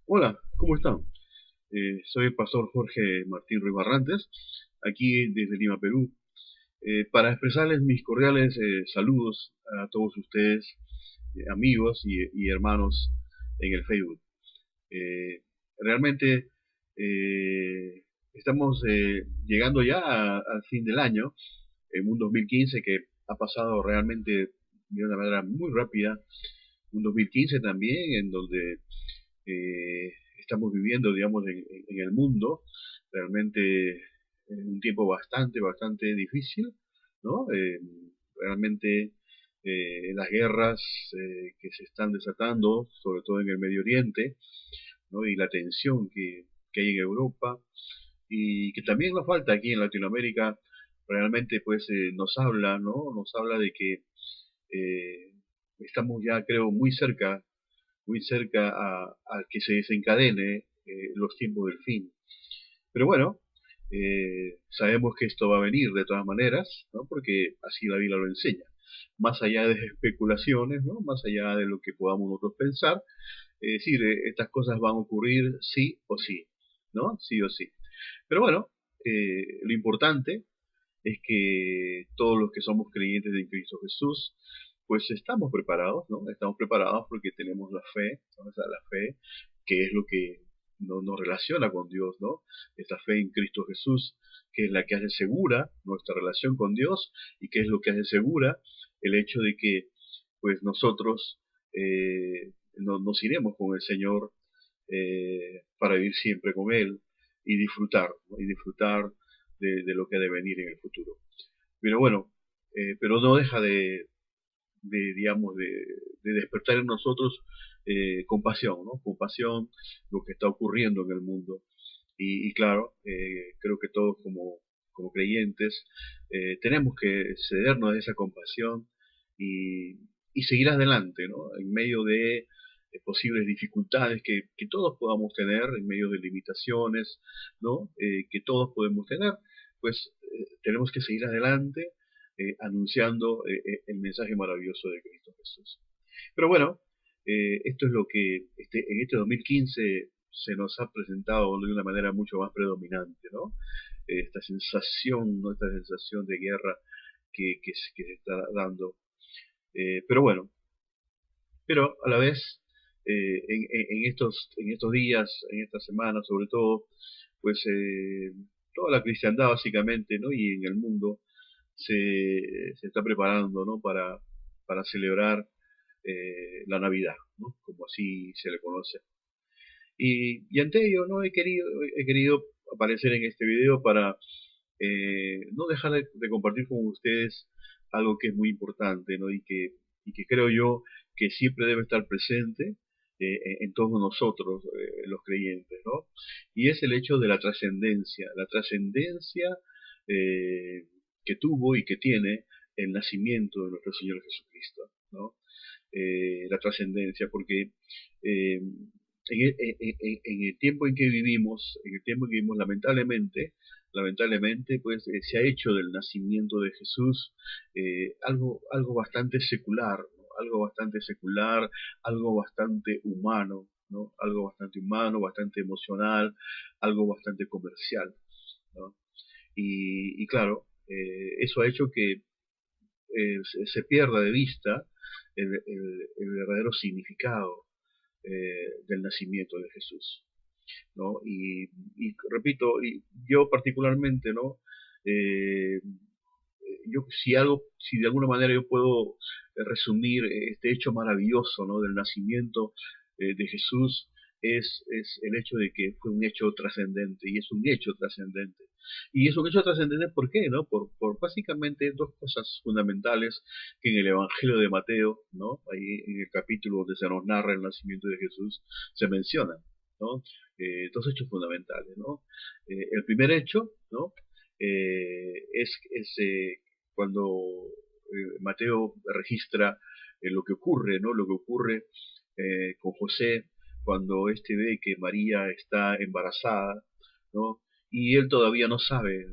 Hola, ¿cómo están? Soy el pastor Jorge Martín Ruiz Barrantes, aquí desde Lima, Perú, para expresarles mis cordiales saludos a todos ustedes, amigos y hermanos en el Facebook. Eh, Realmente estamos llegando ya al fin del año, en un 2015 que ha pasado realmente de una manera muy rápida, un 2015 también en donde eh, estamos viviendo, digamos, en el mundo, realmente en un tiempo bastante difícil, ¿no? Realmente las guerras que se están desatando, sobre todo en el Medio Oriente, ¿no? Y la tensión que hay en Europa y que también nos falta aquí en Latinoamérica, realmente pues nos habla, ¿no? Nos habla de que eh, estamos ya, creo, muy cerca a que se desencadene los tiempos del fin. Pero bueno, sabemos que esto va a venir de todas maneras, ¿no? Porque así la Biblia lo enseña. Más allá de especulaciones, ¿no? Más allá de lo que podamos nosotros pensar, es decir, estas cosas van a ocurrir sí o sí, ¿no? Sí o sí. Pero bueno, lo importante es que todos los que somos creyentes de Cristo Jesús, pues estamos preparados, ¿no? Estamos preparados porque tenemos la fe, ¿no? O sea, la fe, que es lo que nos relaciona con Dios, ¿no? Esta fe en Cristo Jesús, que es la que hace segura nuestra relación con Dios y que es lo que hace segura el hecho de que, pues nosotros nos iremos con el Señor para vivir siempre con Él y disfrutar, ¿no? Y disfrutar de lo que ha de venir en el futuro. Pero bueno, pero no deja digamos, de despertar en nosotros compasión, ¿no? Compasión, lo que está ocurriendo en el mundo. Y claro, creo que todos como creyentes tenemos que cedernos a esa compasión y, y seguir adelante, ¿no? En medio de posibles dificultades que todos podamos tener, en medio de limitaciones, ¿no? Que todos podemos tener, pues tenemos que seguir adelante anunciando el mensaje maravilloso de Cristo Jesús. Pero bueno, esto es lo que en este 2015 se nos ha presentado de una manera mucho más predominante, ¿no? Esta sensación, ¿no? Esta sensación de guerra que se está dando. Pero bueno, pero a la vez, en estos días, en estas semanas sobre todo, pues toda la cristiandad básicamente, ¿no? Y en el mundo se está preparando, ¿no? Para celebrar la Navidad, ¿no? Como así se le conoce. Y ante ello, ¿no? He querido aparecer en este video para no dejar de compartir con ustedes algo que es muy importante, ¿no? Y que creo yo que siempre debe estar presente en todos nosotros, los creyentes, ¿no? Y es el hecho de la trascendencia eh, que tuvo y que tiene el nacimiento de nuestro Señor Jesucristo, ¿no? La trascendencia, porque eh, en el tiempo en el tiempo en que vivimos, lamentablemente, pues se ha hecho del nacimiento de Jesús algo bastante secular, ¿no? Algo bastante secular, algo bastante humano, ¿no? Algo bastante humano, bastante emocional, algo bastante comercial, ¿no? Y claro, eso ha hecho que se pierda de vista el verdadero significado del nacimiento de Jesús, ¿no? Y repito, y yo particularmente, ¿no? Eh, yo si de alguna manera yo puedo resumir este hecho maravilloso, ¿no? Del nacimiento de Jesús, es el hecho de que fue un hecho trascendente, y es un hecho trascendente. Y es un hecho trascendente, ¿por qué? ¿No? Por básicamente dos cosas fundamentales que en el Evangelio de Mateo, ¿no? Ahí en el capítulo donde se nos narra el nacimiento de Jesús, se mencionan, ¿no? Dos hechos fundamentales, ¿no? El primer hecho, ¿no? Es cuando Mateo registra lo que ocurre, ¿no? Lo que ocurre con José cuando éste ve que María está embarazada, ¿no? Y él todavía no sabe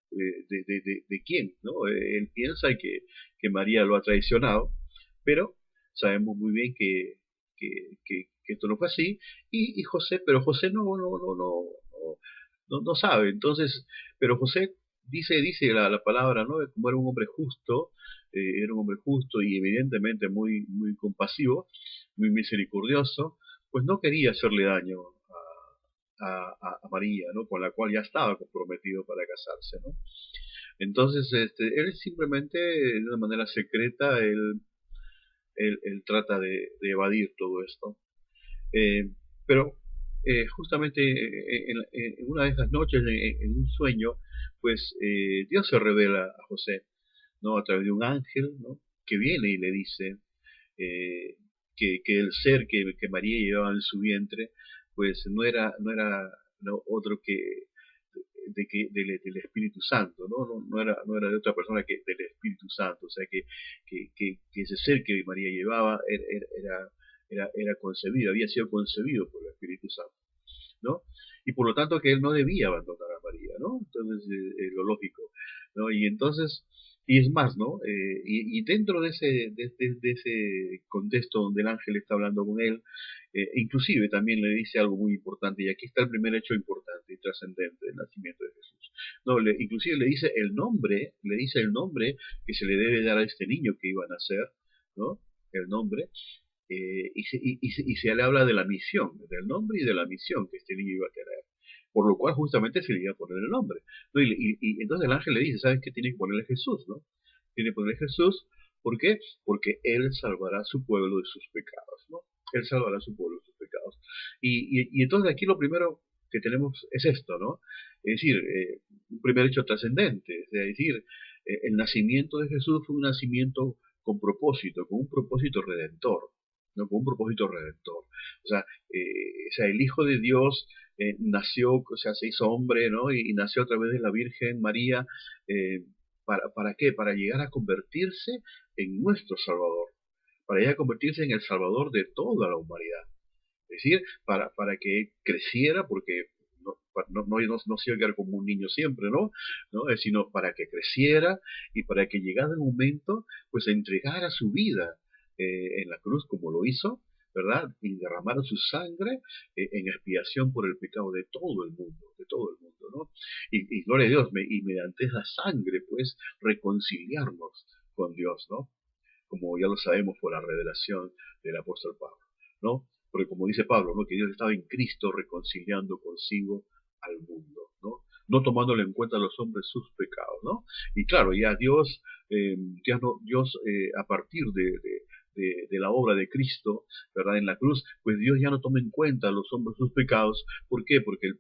de quién, ¿no? Él piensa que María lo ha traicionado, pero sabemos muy bien que esto no fue así, y José, pero José no sabe. Entonces, pero José dice la palabra, ¿no? Como era un hombre justo, era un hombre justo y evidentemente muy compasivo, muy misericordioso, pues no quería hacerle daño a María, ¿no? Con la cual ya estaba comprometido para casarse, ¿no? Entonces, él simplemente, de una manera secreta, él trata de evadir todo esto. Eh, pero justamente en una de esas noches, en un sueño, pues Dios se revela a José, ¿no? A través de un ángel, ¿no? Que viene y le dice eh, que el ser que María llevaba en su vientre, pues no era no, otro del Espíritu Santo, ¿no? No era de otra persona que del Espíritu Santo, o sea que ese ser que María llevaba era concebido, había sido concebido por el Espíritu Santo, ¿no? Y por lo tanto que él no debía abandonar a María, ¿no? Entonces, lo lógico, ¿no? Y entonces, y es más, ¿no? Y dentro de ese contexto donde el ángel está hablando con él, inclusive también le dice algo muy importante, y aquí está el primer hecho importante y trascendente del nacimiento de Jesús. No, inclusive le dice el nombre que se le debe dar a este niño que iba a nacer, ¿no? El nombre, y se le habla de la misión, del nombre y de la misión que este niño iba a tener. Por lo cual justamente se le iba a poner el nombre, ¿no? Y entonces el ángel le dice, ¿sabes qué? Tiene que ponerle Jesús, ¿no? Tiene que ponerle Jesús, ¿por qué? Porque él salvará a su pueblo de sus pecados, ¿no? Él salvará a su pueblo de sus pecados. Y entonces aquí lo primero que tenemos es esto, ¿no? Es decir, un primer hecho trascendente, es decir, el nacimiento de Jesús fue un nacimiento con un propósito redentor, ¿no? Con un propósito redentor. O sea, el Hijo de Dios nació, o sea, se hizo hombre, ¿no? Y nació a través de la Virgen María. eh, ¿Para qué? Para llegar a convertirse en nuestro Salvador, para llegar a convertirse en el Salvador de toda la humanidad. Es decir, para que creciera, porque no se iba a quedar como un niño siempre, ¿no? Sino para que creciera y para que llegado el momento, pues entregara su vida en la cruz como lo hizo, ¿verdad? Y derramara su sangre en expiación por el pecado de todo el mundo, ¿no? Y gloria a Dios, y mediante esa sangre, pues, reconciliarnos con Dios, ¿no? Como ya lo sabemos por la revelación del apóstol Pablo, ¿no? Porque como dice Pablo, ¿no? Que Dios estaba en Cristo reconciliando consigo al mundo, ¿no? No tomándole en cuenta a los hombres sus pecados, ¿no? Y claro, ya Dios, a partir de la obra de Cristo, ¿verdad? En la cruz, pues Dios ya no toma en cuenta a los hombres sus pecados. ¿Por qué? Porque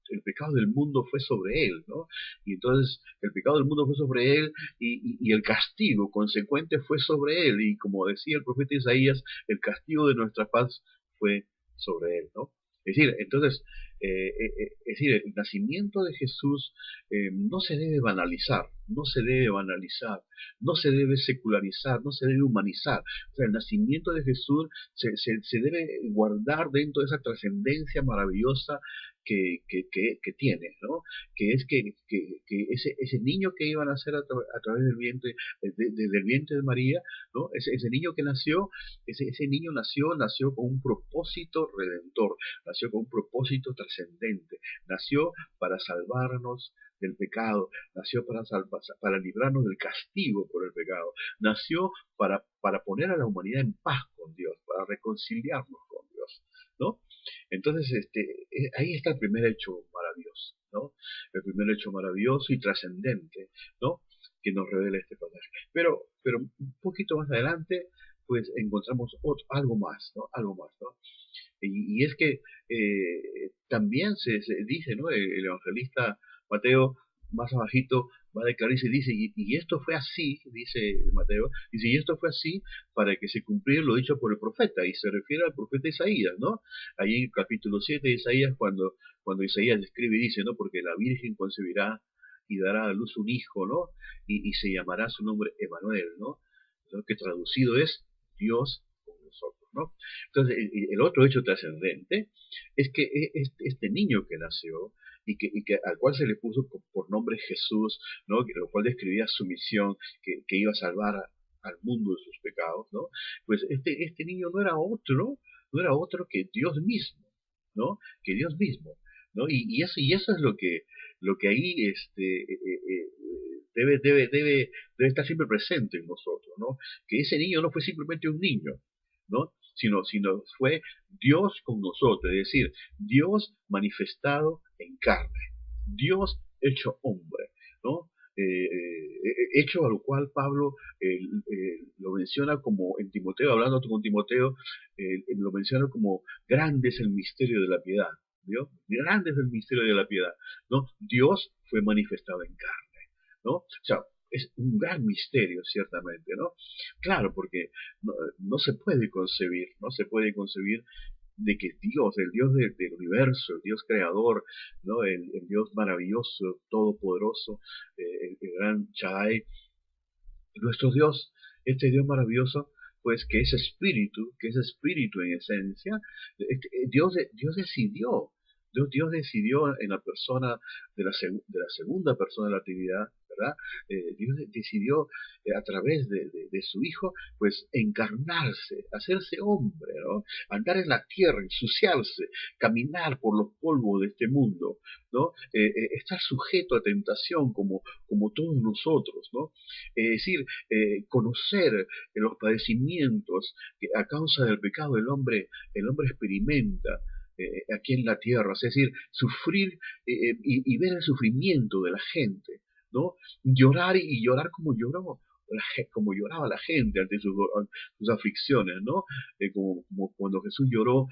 el pecado del mundo fue sobre él, ¿no? Y entonces el pecado del mundo fue sobre él y el castigo consecuente fue sobre él. Y como decía el profeta Isaías, el castigo de nuestra paz fue sobre él, ¿no? Es decir, entonces, es decir, el nacimiento de Jesús no se debe banalizar, no se debe banalizar, no se debe secularizar, no se debe humanizar. O sea, el nacimiento de Jesús se debe guardar dentro de esa trascendencia maravillosa que tiene, ¿no? Que es que ese niño que iba a nacer a través del vientre, del vientre de María, ¿no? Ese niño que nació, ese niño nació con un propósito redentor, nació con un propósito trascendente, nació para salvarnos del pecado, nació para librarnos del castigo por el pecado, nació para poner a la humanidad en paz con Dios, para reconciliarnos con Dios, ¿no? Entonces, ahí está el primer hecho maravilloso, ¿no? El primer hecho maravilloso y trascendente, ¿no? Que nos revela este pasaje. Pero un poquito más adelante, pues encontramos algo más, ¿no? Algo más, ¿no? Y es que también se dice, ¿no? El evangelista Mateo, más abajito, va a declarar y se dice, y esto fue así, dice Mateo, dice, y esto fue así para que se cumpliera lo dicho por el profeta, y se refiere al profeta Isaías, ¿no? Ahí en el capítulo 7 de Isaías, cuando Isaías escribe y dice, ¿no? Porque la Virgen concebirá y dará a luz un hijo, ¿no? Y se llamará su nombre Emanuel, ¿no? Que traducido es Dios con nosotros, ¿no? Entonces, el otro hecho trascendente es que este niño que nació y que al cual se le puso por nombre Jesús, ¿no? Lo cual describía su misión, que iba a salvar al mundo de sus pecados, ¿no? Pues este niño no era otro, no era otro que Dios mismo, ¿no? Que Dios mismo, ¿no? Y eso es lo que ahí debe estar siempre presente en nosotros, ¿no? Que ese niño no fue simplemente un niño, ¿no? Sino fue Dios con nosotros, es decir, Dios manifestado en carne, Dios hecho hombre, ¿no? Hecho a lo cual Pablo lo menciona como en Timoteo, hablando con Timoteo, lo menciona como grande es el misterio de la piedad, ¿no? Grande es el misterio de la piedad, ¿no? Dios fue manifestado en carne, ¿no? O sea, es un gran misterio, ciertamente, ¿no? Claro, porque no se puede concebir, no se puede concebir de que Dios, el Dios del universo, el Dios creador, ¿no? El Dios maravilloso, todopoderoso, el gran Shaddai, nuestro Dios, este Dios maravilloso, pues que es espíritu en esencia, Dios decidió, Dios decidió en la persona de la segunda persona de la Trinidad, ¿verdad? Dios decidió a través de su Hijo, pues encarnarse, hacerse hombre, ¿no? Andar en la tierra, ensuciarse, caminar por los polvos de este mundo, ¿no? Estar sujeto a tentación como todos nosotros, ¿no? Es decir, conocer los padecimientos que a causa del pecado el hombre experimenta aquí en la tierra, es decir, sufrir y ver el sufrimiento de la gente, ¿no? Llorar y llorar como lloró. Como lloraba la gente ante sus aflicciones, ¿no? Como cuando Jesús lloró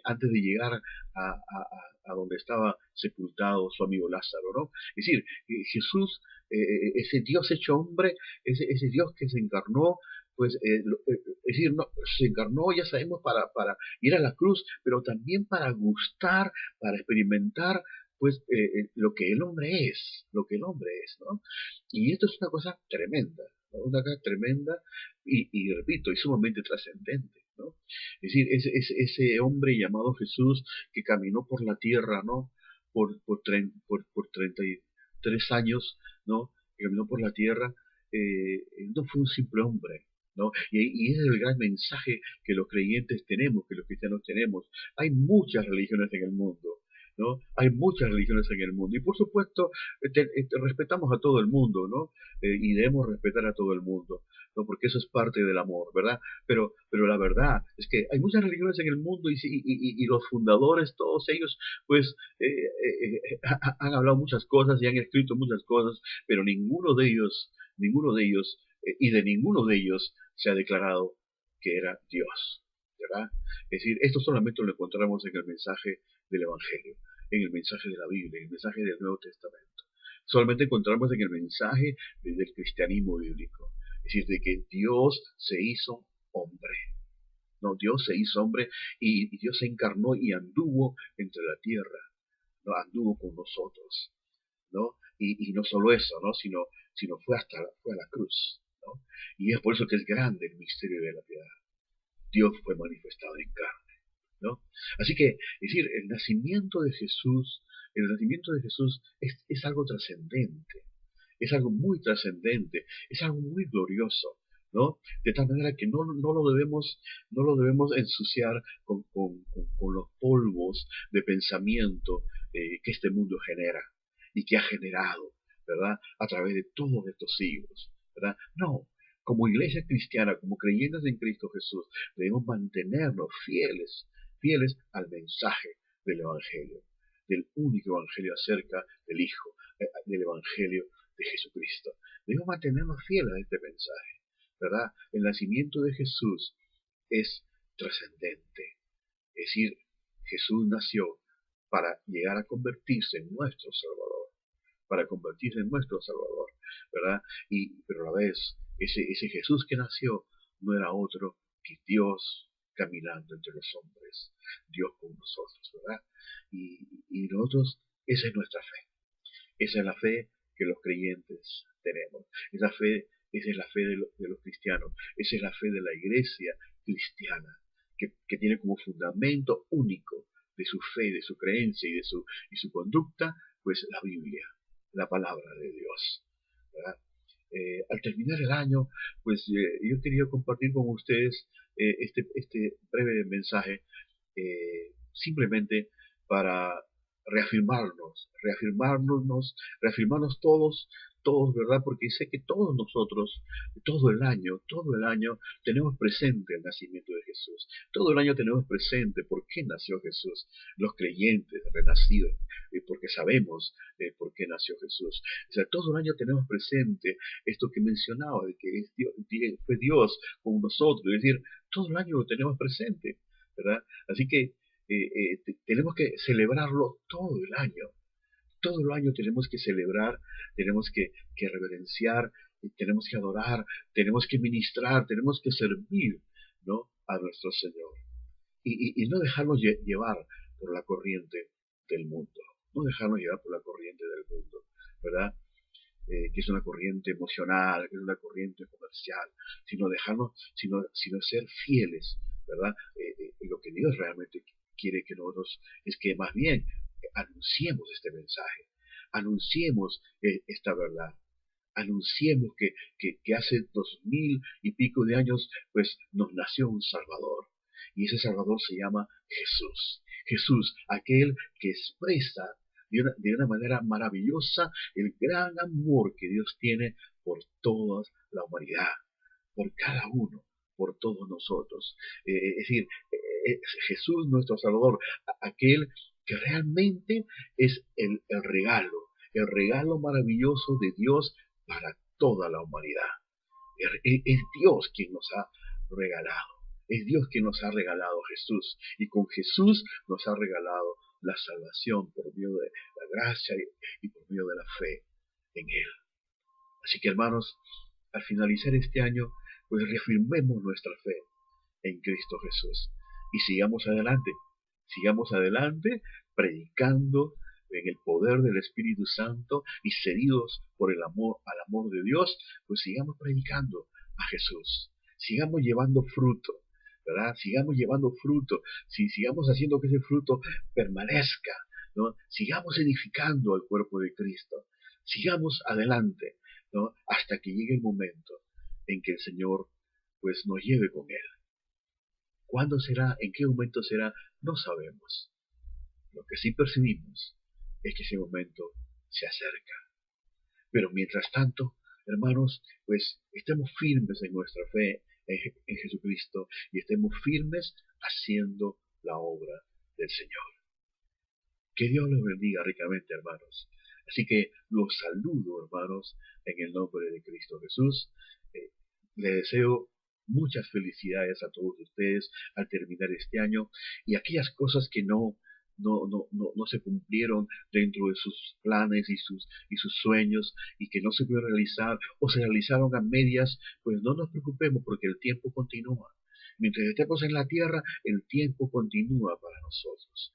antes de llegar a donde estaba sepultado su amigo Lázaro, ¿no? Es decir, Jesús, ese Dios hecho hombre, ese Dios que se encarnó, pues, es decir, no, se encarnó, ya sabemos, para ir a la cruz, pero también para gustar, para experimentar, pues, lo que el hombre es, ¿no? Y esto es una cosa tremenda, ¿no? Una cosa tremenda repito, y sumamente trascendente, ¿no? Es decir, ese hombre llamado Jesús que caminó por la tierra, ¿no? Por 33 años, ¿no? Que caminó por la tierra, no fue un simple hombre, ¿no? Y ese es el gran mensaje que los creyentes tenemos, que los cristianos tenemos. Hay muchas religiones en el mundo, ¿no? Hay muchas religiones en el mundo. Y por supuesto, respetamos a todo el mundo, ¿no? Y debemos respetar a todo el mundo, ¿no? Porque eso es parte del amor, ¿verdad? Pero la verdad es que hay muchas religiones en el mundo y los fundadores, todos ellos, pues, han hablado muchas cosas y han escrito muchas cosas, pero ninguno de ellos, y de ninguno de ellos se ha declarado que era Dios, ¿verdad? Es decir, esto solamente lo encontramos en el mensaje del Evangelio, en el mensaje de la Biblia, en el mensaje del Nuevo Testamento. Solamente encontramos en el mensaje del cristianismo bíblico. Es decir, de que Dios se hizo hombre. No, Dios se hizo hombre y Dios se encarnó y anduvo entre la tierra, ¿no? Anduvo con nosotros, ¿no? Y no solo eso, ¿no? Sino fue a la cruz, ¿no? Y es por eso que es grande el misterio de la piedad. Dios fue manifestado en carne, ¿no? Así que, es decir, el nacimiento de Jesús es algo trascendente, es algo muy trascendente, es algo muy glorioso, ¿no? De tal manera que no lo debemos ensuciar con los polvos de pensamiento que este mundo genera y que ha generado, ¿verdad? A través de todos estos siglos, ¿verdad? No, como iglesia cristiana, como creyentes en Cristo Jesús, debemos mantenernos fieles al mensaje del Evangelio, del único Evangelio acerca del Hijo, del Evangelio de Jesucristo. Debemos mantenernos fieles a este mensaje, ¿verdad? El nacimiento de Jesús es trascendente. Es decir, Jesús nació para llegar a convertirse en nuestro Salvador, para convertirse en nuestro Salvador, ¿verdad? Pero a la vez, ese Jesús que nació no era otro que Dios caminando entre los hombres, Dios con nosotros, ¿verdad? Y nosotros, esa es nuestra fe. Esa es la fe que los creyentes tenemos. Esa es la fe de los cristianos. Esa es la fe de la iglesia cristiana, que tiene como fundamento único de su fe, de su creencia y su conducta, pues la Biblia, la palabra de Dios, ¿verdad? Al terminar el año, pues yo quería compartir con ustedes este breve mensaje simplemente para reafirmarnos todos, ¿verdad? Porque sé que todos nosotros, todo el año tenemos presente el nacimiento de Jesús. Todo el año tenemos presente por qué nació Jesús. Los creyentes renacidos, porque sabemos por qué nació Jesús. O sea, todo el año tenemos presente esto que mencionaba, de que fue Dios con nosotros. Es decir, todo el año lo tenemos presente, ¿verdad? Así que tenemos que celebrarlo todo el año. Todo el año tenemos que celebrar, tenemos que reverenciar, tenemos que adorar, tenemos que ministrar, tenemos que servir, ¿no?, a nuestro Señor. Y no dejarnos llevar por la corriente del mundo. No dejarnos llevar por la corriente del mundo, ¿verdad? Que es una corriente emocional, que es una corriente comercial, sino ser fieles, ¿verdad? Lo que Dios realmente quiere que nosotros es que más bien anunciemos este mensaje, anunciemos esta verdad, anunciemos que hace 2000 y pico de años pues nos nació un Salvador, y ese Salvador se llama Jesús. Jesús, aquel que expresa de una manera maravillosa el gran amor que Dios tiene por toda la humanidad, por cada uno, por todos nosotros. Es decir, Jesús nuestro Salvador, aquel que realmente es el regalo maravilloso de Dios para toda la humanidad. Es Dios quien nos ha regalado. Es Dios quien nos ha regalado Jesús. Y con Jesús nos ha regalado la salvación por medio de la gracia y por medio de la fe en Él. Así que, hermanos, al finalizar este año, pues reafirmemos nuestra fe en Cristo Jesús y sigamos adelante predicando en el poder del Espíritu Santo y cedidos por el amor al amor de Dios, pues sigamos predicando a Jesús, sigamos llevando fruto, ¿verdad? Sigamos llevando fruto, sigamos haciendo que ese fruto permanezca, ¿no? Sigamos edificando al cuerpo de Cristo, sigamos adelante, ¿no?, hasta que llegue el momento en que el Señor pues nos lleve con Él. ¿Cuándo será? ¿En qué momento será? No sabemos. Lo que sí percibimos es que ese momento se acerca. Pero mientras tanto, hermanos, pues estemos firmes en nuestra fe en Jesucristo y estemos firmes haciendo la obra del Señor. Que Dios los bendiga ricamente, hermanos. Así que los saludo, hermanos, en el nombre de Cristo Jesús. Les deseo muchas felicidades a todos ustedes al terminar este año, y aquellas cosas que no se cumplieron dentro de sus planes y sus sueños y que no se pudieron realizar o se realizaron a medias, pues no nos preocupemos porque el tiempo continúa. Mientras estemos en la tierra, el tiempo continúa para nosotros.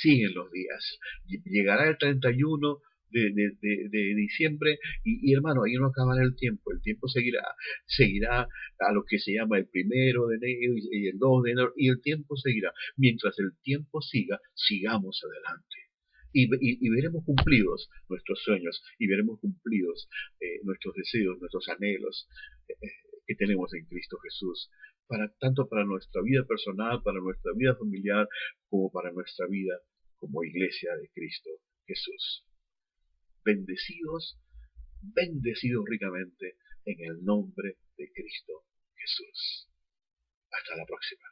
Siguen los días. Llegará el 31 de diciembre y hermano, ahí no acabará el tiempo seguirá a lo que se llama el 1 de enero y el 2 de enero, y el tiempo seguirá. Mientras el tiempo siga, sigamos adelante. Y veremos cumplidos nuestros sueños, y veremos cumplidos nuestros deseos, nuestros anhelos que tenemos en Cristo Jesús, tanto para nuestra vida personal, para nuestra vida familiar, como para nuestra vida como iglesia de Cristo Jesús. Bendecidos, bendecidos ricamente en el nombre de Cristo Jesús. Hasta la próxima.